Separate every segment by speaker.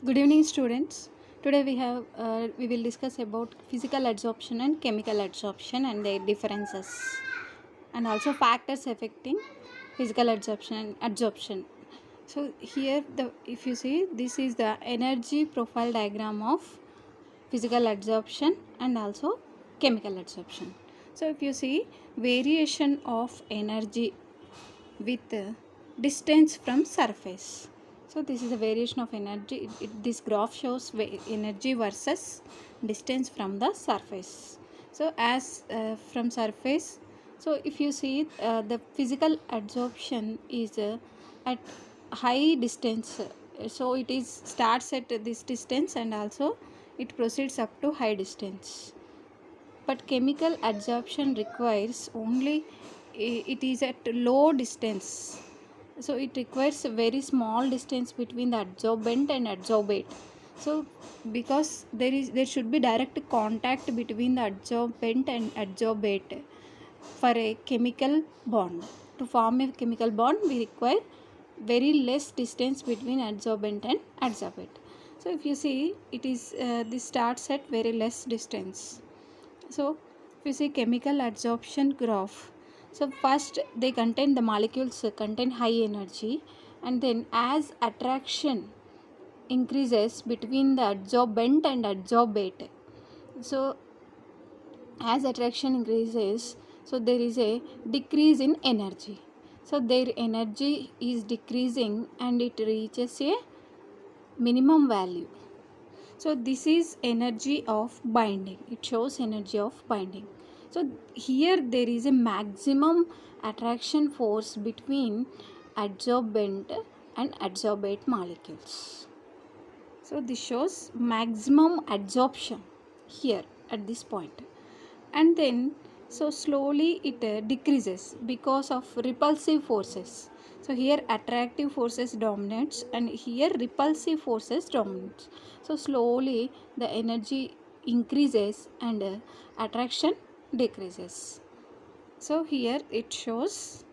Speaker 1: Good evening, students. Today we will discuss about physical adsorption and chemical adsorption and their differences, and also factors affecting physical adsorption and adsorption. So here, if you see, this is the energy profile diagram of physical adsorption and also chemical adsorption. So if you see variation of energy with distance from surface. So this is a variation of energy. This graph shows energy versus distance from the surface. So as from surface, so if you see the physical adsorption is at high distance. So it is starts at this distance and also it proceeds up to high distance. But chemical adsorption requires only it is at low distance, so it requires a very small distance between the adsorbent and adsorbate. So because there should be direct contact between the adsorbent and adsorbate for a chemical bond. To form a chemical bond we require very less distance between adsorbent and adsorbate. So if you see it is this starts at very less distance. So if you see chemical adsorption graph, so first they contain the molecules contain high energy, and then as attraction increases between the adsorbent and adsorbate, so as attraction increases, so there is a decrease in energy. So their energy is decreasing and it reaches a minimum value. So this is energy of binding. It shows energy of binding. So here there is a maximum attraction force between adsorbent and adsorbate molecules. So this shows maximum adsorption here at this point. And then so slowly it decreases because of repulsive forces. So here attractive forces dominates and here repulsive forces dominates. So slowly the energy increases and attraction decreases. So here it shows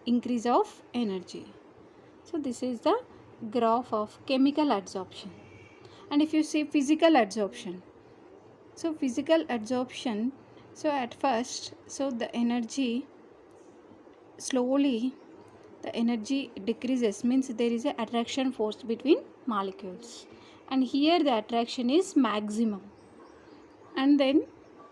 Speaker 1: increase of energy. So this is the graph of chemical adsorption. And if you see physical adsorption, so physical adsorption, so at first, so the energy slowly the energy decreases, means there is a attraction force between molecules, and here the attraction is maximum. And then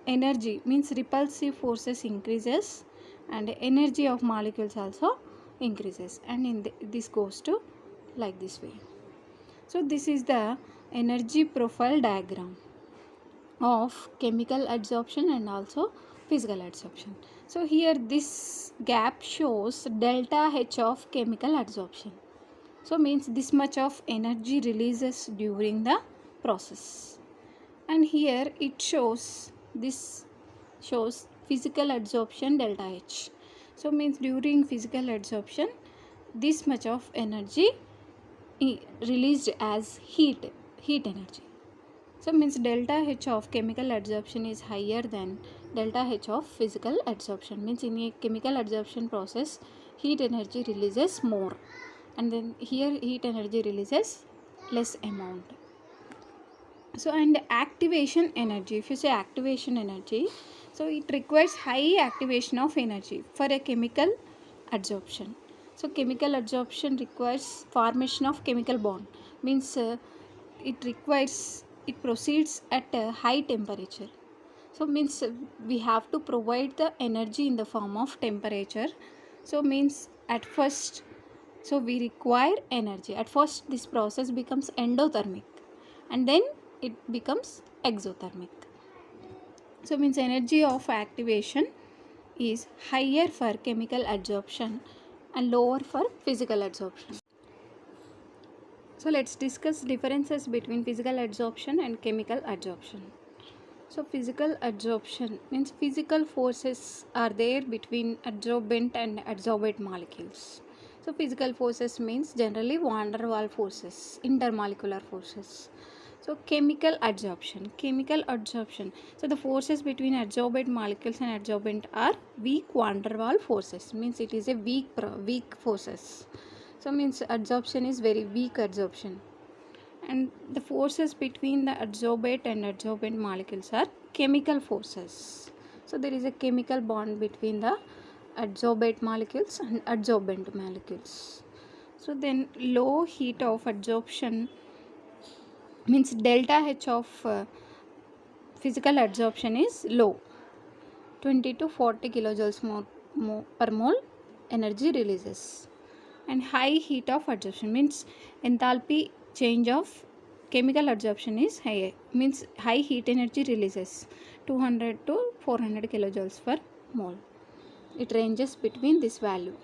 Speaker 1: energy means repulsive forces increases and energy of molecules also increases, and this goes to like this way. So this is the energy profile diagram of chemical adsorption and also physical adsorption. So here this gap shows delta H of chemical adsorption. So means this much of energy releases during the process. And here it shows, this shows physical adsorption delta H. So means during physical adsorption this much of energy released as heat energy. So means delta H of chemical adsorption is higher than delta H of physical adsorption. Means in a chemical adsorption process heat energy releases more, and then here heat energy releases less amount. So and activation energy, if you say activation energy, so it requires high activation of energy for a chemical adsorption. So chemical adsorption requires formation of chemical bond, means it proceeds at a high temperature. So means we have to provide the energy in the form of temperature. So means at first, so we require energy. At first this process becomes endothermic and then it becomes exothermic. So means energy of activation is higher for chemical adsorption and lower for physical adsorption. So let's discuss differences between physical adsorption and chemical adsorption. So physical adsorption means physical forces are there between adsorbent and adsorbate molecules. So physical forces means generally van der Waals forces, intermolecular forces. So chemical adsorption. So the forces between adsorbate molecules and adsorbent are weak van der Waals forces. Means it is a weak forces. So means adsorption is very weak adsorption. And the forces between the adsorbate and adsorbent molecules are chemical forces. So there is a chemical bond between the adsorbate molecules and adsorbent molecules. So then low heat of adsorption means delta H of physical adsorption is low, 20 to 40 kilojoules per mole energy releases. And high heat of adsorption means enthalpy change of chemical adsorption is high, means high heat energy releases, 200 to 400 kilojoules per mole. It ranges between this value.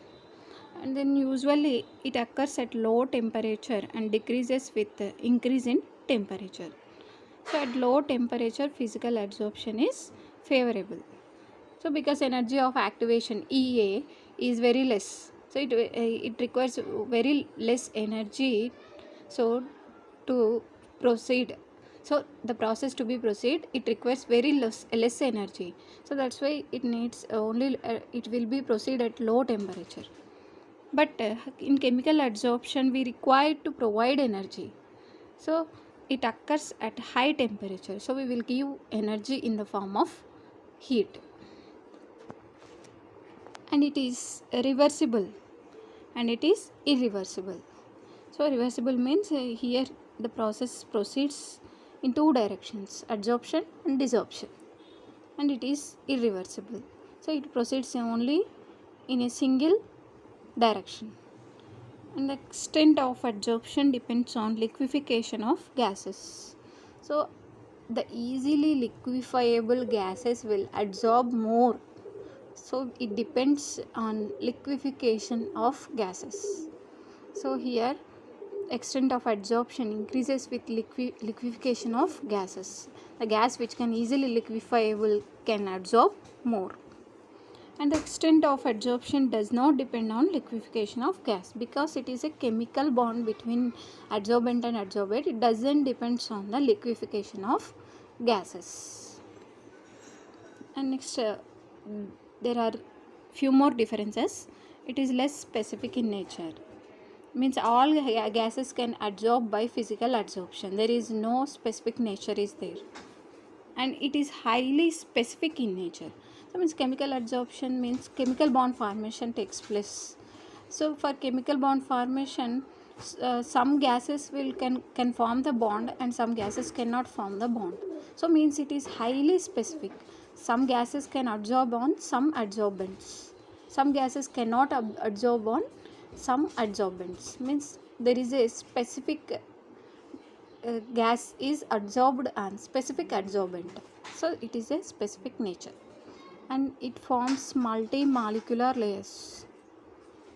Speaker 1: And then usually it occurs at low temperature and decreases with increase in temperature. So at low temperature physical adsorption is favorable. So because energy of activation EA is very less, so it requires very less energy, so to proceed, so the process to be proceed, it requires very less energy. So that's why it needs only it will be proceed at low temperature. But in chemical adsorption we require to provide energy, so it occurs at high temperature, so we will give energy in the form of heat. And it is reversible and it is irreversible. So reversible means here the process proceeds in two directions, adsorption and desorption, and it is irreversible, so it proceeds only in a single direction. And the extent of adsorption depends on liquefaction of gases. So the easily liquefiable gases will adsorb more, so it depends on liquefaction of gases. So here extent of adsorption increases with liquefaction of gases. The gas which can easily liquefiable can adsorb more. And the extent of adsorption does not depend on liquefaction of gas, because it is a chemical bond between adsorbent and adsorbate. It doesn't depend on the liquefaction of gases. And next there are few more differences. It is less specific in nature, means all gases can adsorb by physical adsorption. There is no specific nature is there. And it is highly specific in nature. So means chemical adsorption means chemical bond formation takes place. So for chemical bond formation, some gases can form the bond and some gases cannot form the bond. So means it is highly specific. Some gases can adsorb on some adsorbents, some gases cannot adsorb on some adsorbents, means there is a specific gas is adsorbed on specific adsorbent, so it is a specific nature. And it forms multi-molecular layers.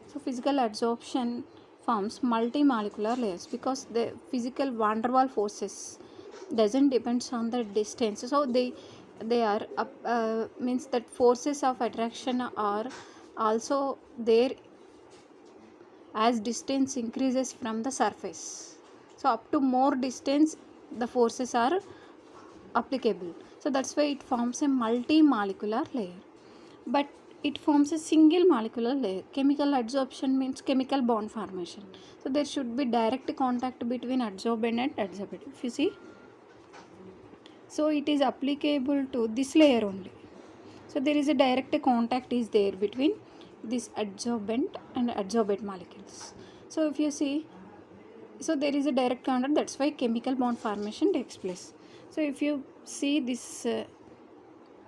Speaker 1: So physical adsorption forms multi-molecular layers because the physical van der Waals forces doesn't depends on the distance. So they are means that forces of attraction are also there as distance increases from the surface. So up to more distance the forces are applicable. So that's why it forms a multi-molecular layer. But it forms a single molecular layer. Chemical adsorption means chemical bond formation. So there should be direct contact between adsorbent and adsorbate. If you see, so it is applicable to this layer only. So there is a direct contact is there between this adsorbent and adsorbate molecules. So if you see, so there is a direct contact, that's why chemical bond formation takes place. So if you see this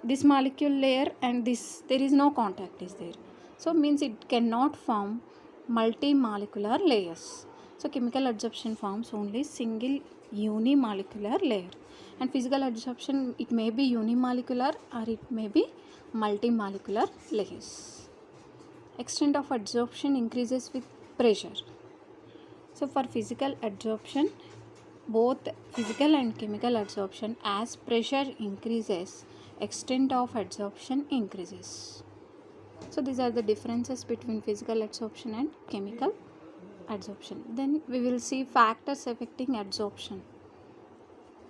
Speaker 1: this molecule layer and this, there is no contact is there, so means it cannot form multi-molecular layers. So chemical adsorption forms only single unimolecular layer, and physical adsorption it may be unimolecular or it may be multi-molecular layers. Extent of adsorption increases with pressure. So for physical adsorption, both physical and chemical adsorption, as pressure increases, extent of adsorption increases. So these are the differences between physical adsorption and chemical adsorption. Then we will see factors affecting adsorption.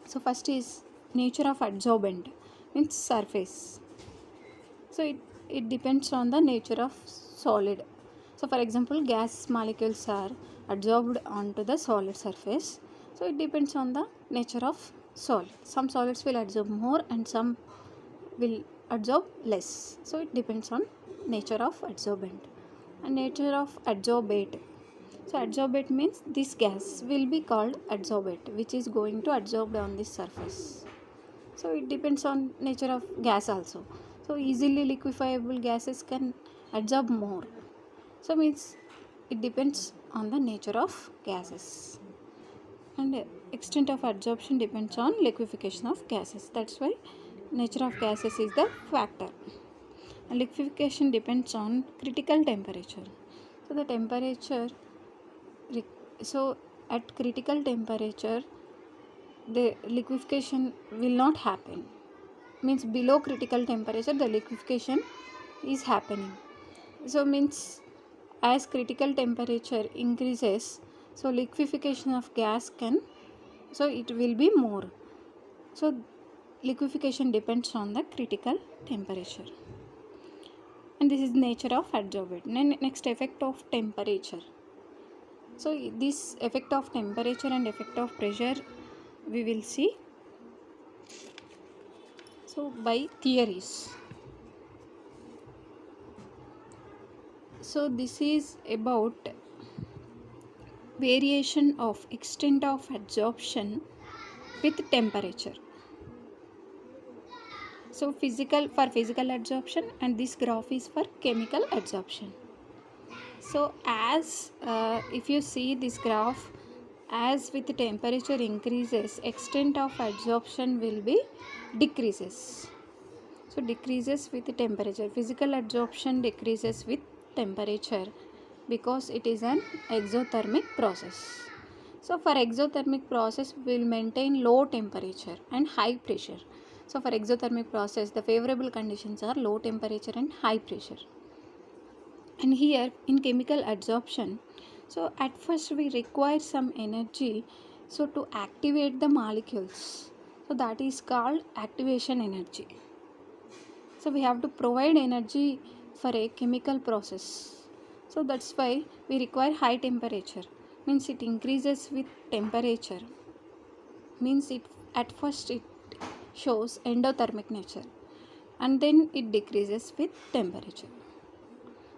Speaker 1: So first is nature of adsorbent, means surface. So it depends on the nature of solid. So for example, gas molecules are adsorbed onto the solid surface. So it depends on the nature of solid. Some solids will absorb more and some will absorb less. So it depends on nature of adsorbent and nature of adsorbate. So adsorbate means this gas will be called adsorbate, which is going to adsorb on this surface. So it depends on nature of gas also. So easily liquefiable gases can adsorb more. So means it depends on the nature of gases. And extent of adsorption depends on liquefaction of gases. That's why nature of gases is the factor. And liquefaction depends on critical temperature. So the temperature, so at critical temperature the liquefaction will not happen. Means below critical temperature the liquefaction is happening. So means as critical temperature increases, so liquefaction of gas can, so it will be more. So liquefaction depends on the critical temperature. And this is nature of adsorbate. Next, effect of temperature. So this effect of temperature and effect of pressure we will see. So by theories. So this is about variation of extent of adsorption with temperature. So physical adsorption, and this graph is for chemical adsorption. So as if you see this graph, as with temperature increases, extent of adsorption will be decreases. So decreases with temperature. Physical adsorption decreases with temperature because it is an exothermic process. So for exothermic process we will maintain low temperature and high pressure. So for exothermic process the favorable conditions are low temperature and high pressure. And here in chemical adsorption, so at first we require some energy so to activate the molecules. So that is called activation energy. So we have to provide energy for a chemical process. So that's why we require high temperature. Means it increases with temperature. Means it at first it shows endothermic nature and then it decreases with temperature.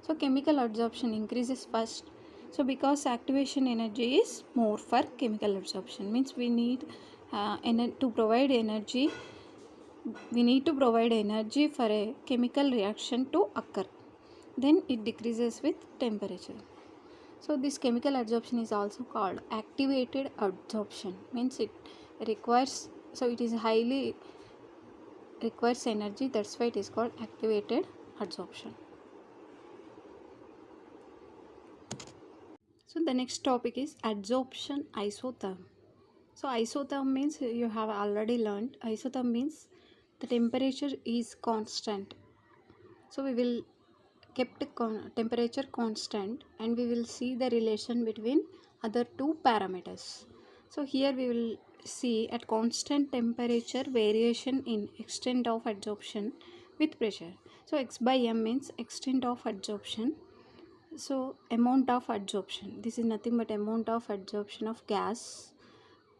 Speaker 1: So chemical adsorption increases first. So because activation energy is more for chemical adsorption, means we need to provide energy. We need to provide energy for a chemical reaction to occur. Then it decreases with temperature. So this chemical adsorption is also called activated adsorption. Means it requires, so it is highly requires energy. That's why it is called activated adsorption. So the next topic is adsorption isotherm. So isotherm means you have already learned. Isotherm means the temperature is constant. So we will keep the temperature constant and we will see the relation between other two parameters. So here we will see at constant temperature variation in extent of adsorption with pressure. So x by m means extent of adsorption. So amount of adsorption, this is nothing but amount of adsorption of gas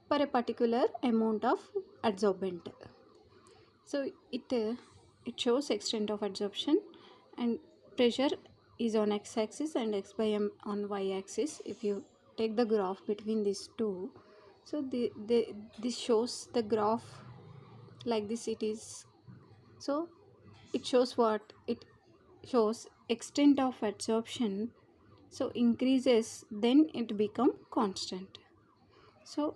Speaker 1: per a particular amount of adsorbent. So it shows extent of adsorption, and pressure is on x-axis and x by m on y-axis. If you take the graph between these two, so this shows the graph like this. It is, so it shows what it shows, extent of adsorption so increases, then it become constant. So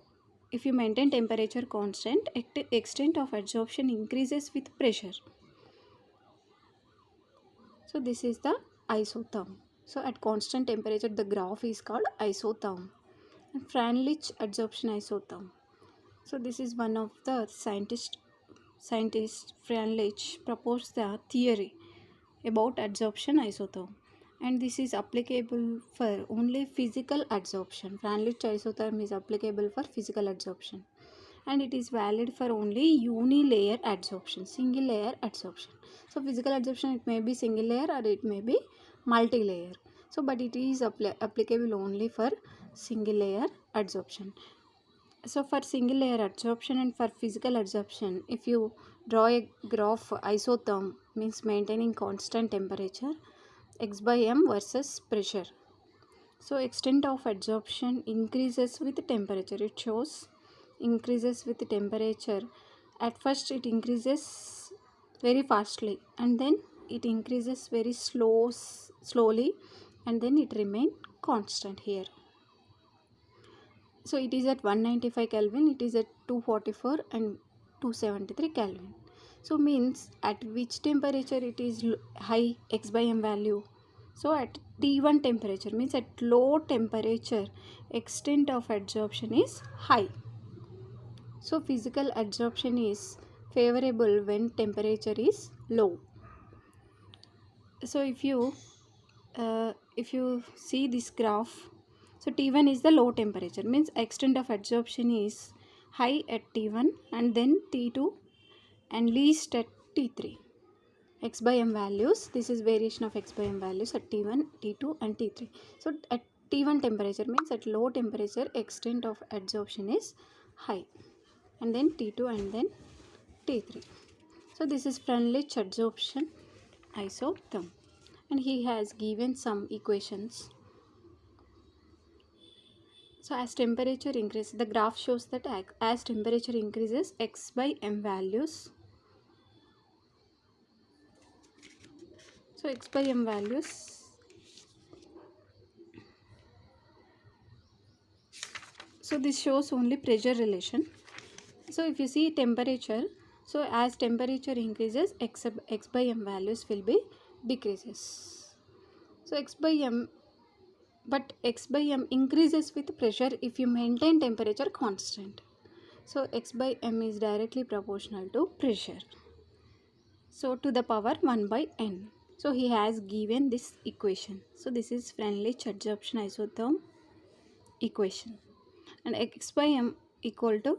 Speaker 1: if you maintain temperature constant, extent of adsorption increases with pressure. So this is the isotherm. So at constant temperature the graph is called isotherm. And Freundlich adsorption isotherm. So this is one of the scientist Freundlich proposed the theory about adsorption isotherm, and this is applicable for only physical adsorption. Freundlich isotherm is applicable for physical adsorption, and it is valid for only unilayer adsorption, single layer adsorption. So physical adsorption, it may be single layer or it may be multi-layer. So but it is applicable only for single layer adsorption. So for single layer adsorption and for physical adsorption, if you draw a graph isotherm, means maintaining constant temperature, x by m versus pressure. So extent of adsorption increases with temperature. It shows increases with temperature. At first it increases very fastly, and then it increases very slowly, and then it remain constant here. So it is at 195 Kelvin, it is at 244 and 273 Kelvin. So means at which temperature it is high, x by m value. So at T1 temperature, means at low temperature, extent of adsorption is high. So physical adsorption is favorable when temperature is low. So if you see this graph, so T1 is the low temperature, means extent of adsorption is high at T1 and then T2 and least at T3. X by m values, this is variation of x by m values at T1, T2 and T3. So at T1 temperature, means at low temperature, extent of adsorption is high, and then T2 and then T3. So this is Freundlich adsorption isotherm, and he has given some equations. So as temperature increases, the graph shows that as temperature increases, x by m values, so x by m values, so this shows only pressure relation. So if you see temperature, so as temperature increases, x by m values will be decreases. So x by m, but x by m increases with pressure if you maintain temperature constant. So x by m is directly proportional to pressure. So to the power 1 by n. So he has given this equation. So this is Freundlich adsorption isotherm equation. And x by m equal to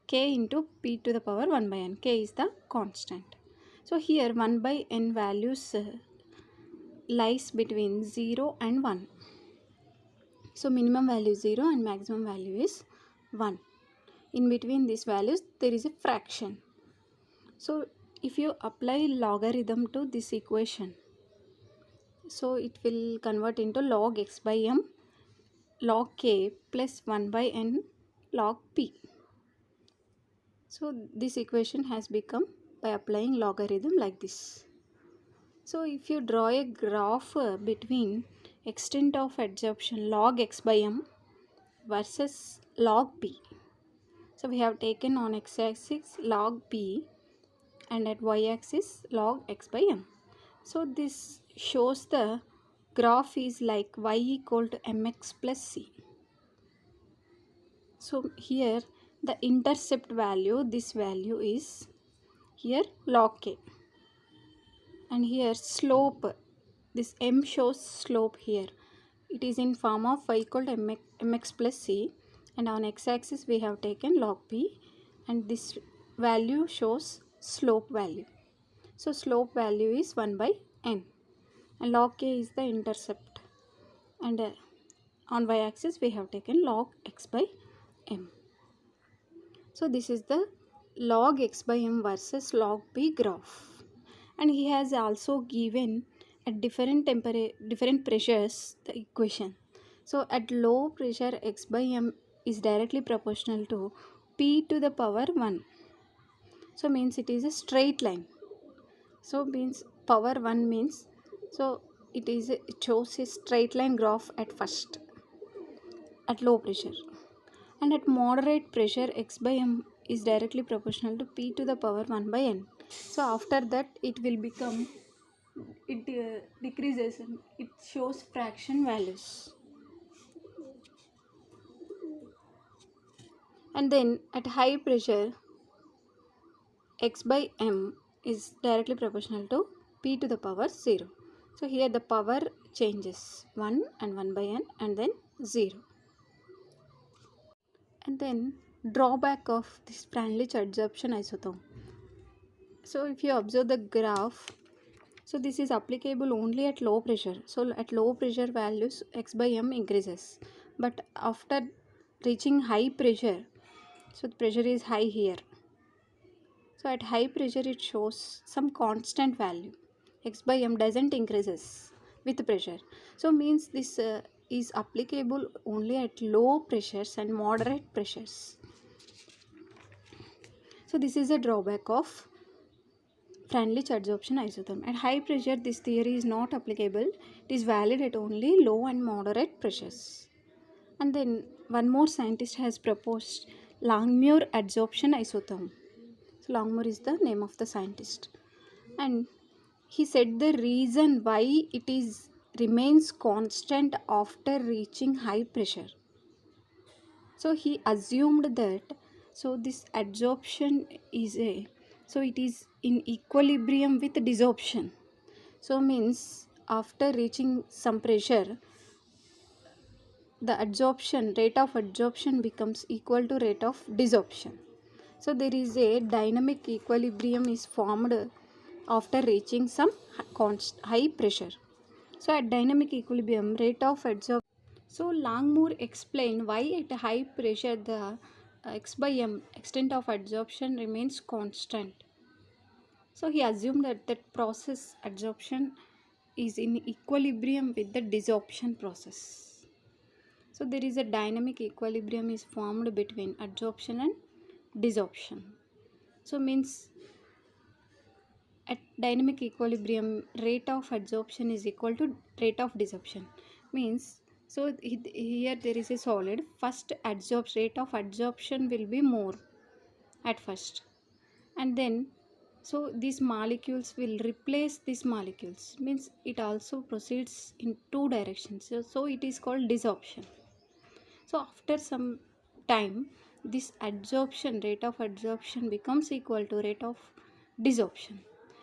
Speaker 1: k into p to the power 1 by n. K is the constant. So here 1 by n values lies between 0 and 1. So minimum value is 0 and maximum value is 1. In between these values there is a fraction. So if you apply logarithm to this equation, so it will convert into log x by m log k plus 1 by n log p. So this equation has become by applying logarithm like this. So if you draw a graph between extent of adsorption log x by m versus log p. So we have taken on x-axis log p and at y-axis log x by m. So this shows the graph is like y equal to mx plus c. So here the intercept value, this value is here log k, and here slope, this m shows slope here. It is in form of y equal to mx plus c, and on x-axis we have taken log p, and this value shows slope value. So slope value is 1 by n, and log k is the intercept, and on y-axis we have taken log x by m. So this is the log x by m versus log p graph, and he has also given at different pressures the equation. So at low pressure x by m is directly proportional to p to the power 1. So means it is a straight line. So means power 1 means, so it shows a straight line graph at first at low pressure, and at moderate pressure x by m is directly proportional to p to the power 1 by n. So after that it will become, it decreases and it shows fraction values. And then at high pressure x by m is directly proportional to p to the power 0. So here the power changes 1 and 1 by n and then 0. And then drawback of this Freundlich adsorption isotherm. So if you observe the graph, so this is applicable only at low pressure. So at low pressure values x by m increases, but after reaching high pressure, So the pressure is high here. So at high pressure it shows some constant value. X by m doesn't increases with pressure. So means this is applicable only at low pressures and moderate pressures. So this is a drawback of Freundlich adsorption isotherm. At high pressure this theory is not applicable. It is valid at only low and moderate pressures. And then one more scientist has proposed Langmuir adsorption isotherm. So Langmuir is the name of the scientist. And he said the reason why it is remains constant after reaching high pressure. So he assumed that this adsorption is it is in equilibrium with desorption. So means after reaching some pressure, the rate of adsorption becomes equal to rate of desorption. So there is a dynamic equilibrium is formed after reaching some high pressure. So at dynamic equilibrium, rate of adsorption. So Langmuir explained why at high pressure the x by m extent of adsorption remains constant. So he assumed that process adsorption is in equilibrium with the desorption process. So there is a dynamic equilibrium is formed between adsorption and desorption. So means at dynamic equilibrium rate of adsorption is equal to rate of desorption. Means so here there is a solid, first rate of adsorption will be more at first, and then so these molecules will replace these molecules, means it also proceeds in two directions. So it is called desorption. So after some time this rate of adsorption becomes equal to rate of desorption.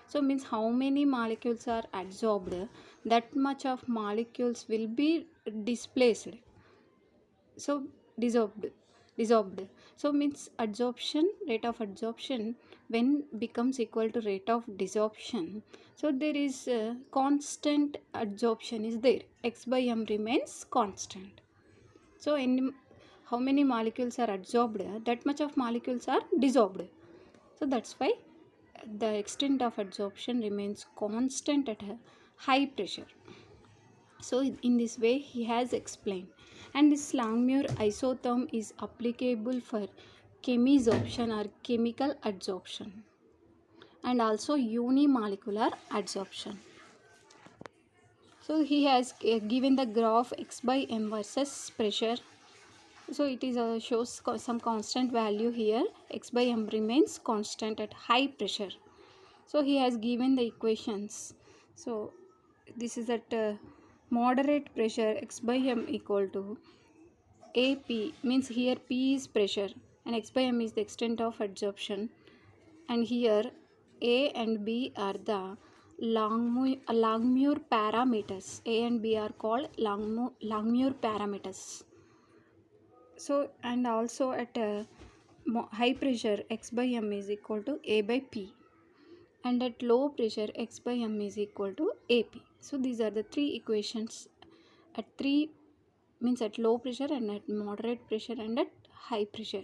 Speaker 1: So means how many molecules are adsorbed, that much of molecules will be displaced. So dissolved. So means rate of adsorption when becomes equal to rate of desorption. So there is a constant adsorption is there. X by m remains constant. So how many molecules are adsorbed, that much of molecules are dissolved. So that's why the extent of adsorption remains constant at a high pressure. So in this way he has explained. And this Langmuir isotherm is applicable for chemisorption or chemical adsorption, and also unimolecular adsorption. So he has given the graph x by m versus pressure. So it is shows some constant value here. X by m remains constant at high pressure. So he has given the equations. So this is at moderate pressure, x by m equal to AP, means here P is pressure and x by m is the extent of adsorption, and here A and B are the Langmuir parameters. A and B are called Langmuir parameters. So and also at high pressure x by m is equal to A by P, and at low pressure x by m is equal to AP. So these are the three equations at low pressure and at moderate pressure and at high pressure.